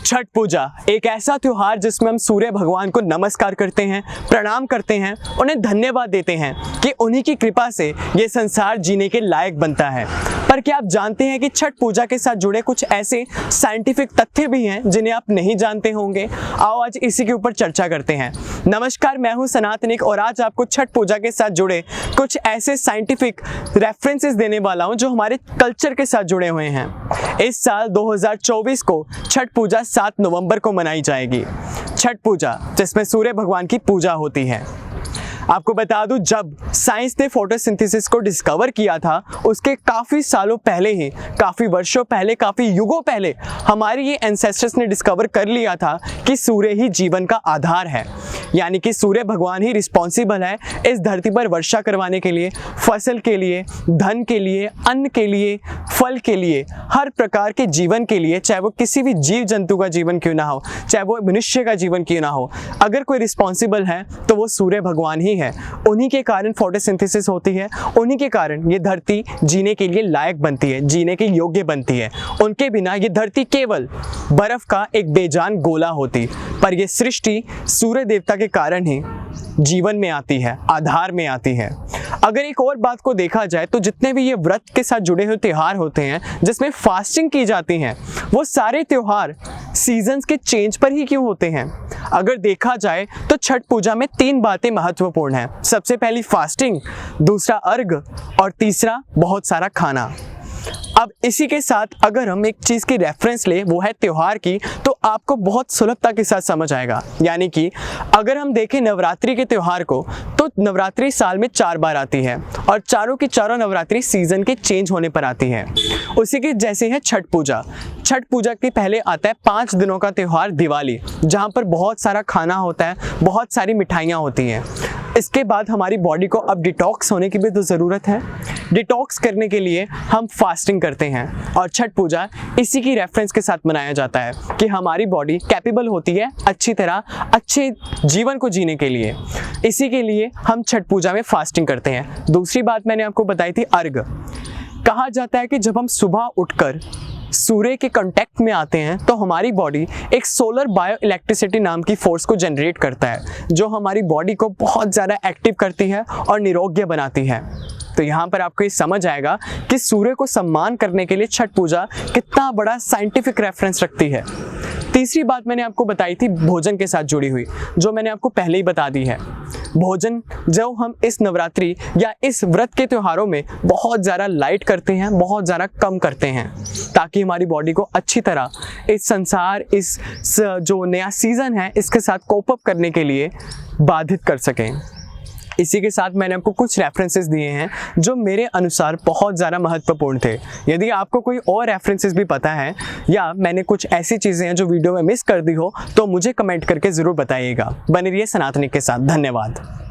छठ पूजा एक ऐसा त्योहार जिसमें हम सूर्य भगवान को नमस्कार करते हैं, प्रणाम करते हैं, उन्हें धन्यवाद देते हैं कि उन्हीं की कृपा से ये संसार जीने के लायक बनता है। पर क्या आप जानते हैं कि छठ पूजा के साथ जुड़े कुछ ऐसे साइंटिफिक तथ्य भी हैं जिन्हें आप नहीं जानते होंगे? आओ आज इसी के ऊपर चर्चा करते हैं। नमस्कार, मैं हूं सनातनिक और आज आपको छठ पूजा के साथ जुड़े कुछ ऐसे साइंटिफिक रेफरेंसेस देने वाला हूं जो हमारे कल्चर के साथ जुड़े हुए हैं। इस साल 2024 को छठ पूजा 7 नवंबर को मनाई जाएगी। छठ पूजा जिसमें सूर्य भगवान की पूजा होती है। आपको बता दूं, जब साइंस ने फोटोसिंथेसिस को डिस्कवर किया था उसके काफ़ी सालों पहले ही, काफ़ी वर्षों पहले, काफ़ी युगों पहले हमारे ये एंसेस्टर्स ने डिस्कवर कर लिया था कि सूर्य ही जीवन का आधार है। यानी कि सूर्य भगवान ही रिस्पॉन्सिबल है इस धरती पर वर्षा करवाने के लिए, फसल के लिए, धन के लिए, अन्न के लिए, फल के लिए, हर प्रकार के जीवन के लिए, चाहे वो किसी भी जीव जंतु का जीवन क्यों ना हो, चाहे वो मनुष्य का जीवन क्यों ना हो, अगर कोई रिस्पॉन्सिबल है तो वो सूर्य भगवान ही है। उन्हीं के कारण फोटोसिंथेसिस होती है, उन्हीं के कारण ये धरती जीने के लिए लायक बनती है, जीने के योग्य बनती है। उनके बिना ये धरती केवल बर्फ का एक बेजान गोला होती, पर ये सृष्टि सूर्य देवता के कारण ही जीवन में आती है, आधार में आती है। अगर एक और बात को देखा जाए तो जितने भी ये व्रत के साथ जुड़े हुए त्योहार होते हैं जिसमें फास्टिंग की जाती है, वो सारे त्योहार सीजन्स के चेंज पर ही क्यों होते हैं? अगर देखा जाए तो छठ पूजा में 3 बातें महत्वपूर्ण हैं। सबसे पहली फास्टिंग, दूसरा अर्घ और तीसरा बहुत सारा खाना। अब इसी के साथ अगर हम एक चीज़ की रेफरेंस ले, वो है त्योहार की, तो आपको बहुत सुलभता के साथ समझ आएगा। यानी कि अगर हम देखें नवरात्रि के त्यौहार को, तो नवरात्रि साल में 4 बार आती है और चारों की चारों नवरात्रि सीजन के चेंज होने पर आती है। उसी के जैसे है छठ पूजा। छठ पूजा के पहले आता है 5 दिनों का त्यौहार दिवाली, जहाँ पर बहुत सारा खाना होता है, बहुत सारी मिठाइयाँ होती हैं। इसके बाद हमारी बॉडी को अब डिटॉक्स होने की भी तो ज़रूरत है। डिटॉक्स करने के लिए हम फास्टिंग करते हैं और छठ पूजा इसी की रेफरेंस के साथ मनाया जाता है कि हमारी बॉडी कैपेबल होती है अच्छी तरह अच्छे जीवन को जीने के लिए। इसी के लिए हम छठ पूजा में फास्टिंग करते हैं। दूसरी बात मैंने आपको बताई थी अर्घ। कहा जाता है कि जब हम सुबह उठकर सूर्य के कांटेक्ट में आते हैं तो हमारी बॉडी एक सोलर बायो इलेक्ट्रिसिटी नाम की फोर्स को जनरेट करता है, जो हमारी बॉडी को बहुत ज़्यादा एक्टिव करती है और निरोग्य बनाती है। तो यहाँ पर आपको ये समझ आएगा कि सूर्य को सम्मान करने के लिए छठ पूजा कितना बड़ा साइंटिफिक रेफरेंस रखती है। तीसरी बात मैंने आपको बताई थी भोजन के साथ जुड़ी हुई, जो मैंने आपको पहले ही बता दी है। भोजन जो हम इस नवरात्रि या इस व्रत के त्योहारों में बहुत ज़्यादा लाइट करते हैं, बहुत ज़्यादा कम करते हैं, ताकि हमारी बॉडी को अच्छी तरह इस संसार, इस जो नया सीज़न है, इसके साथ कोप अप करने के लिए बाधित कर सकें। इसी के साथ मैंने आपको कुछ रेफरेंसेस दिए हैं जो मेरे अनुसार बहुत ज़्यादा महत्वपूर्ण थे। यदि आपको कोई और रेफरेंसेस भी पता है या मैंने कुछ ऐसी चीज़ें हैं जो वीडियो में मिस कर दी हो, तो मुझे कमेंट करके ज़रूर बताइएगा। बने रहिए सनातनिक के साथ। धन्यवाद।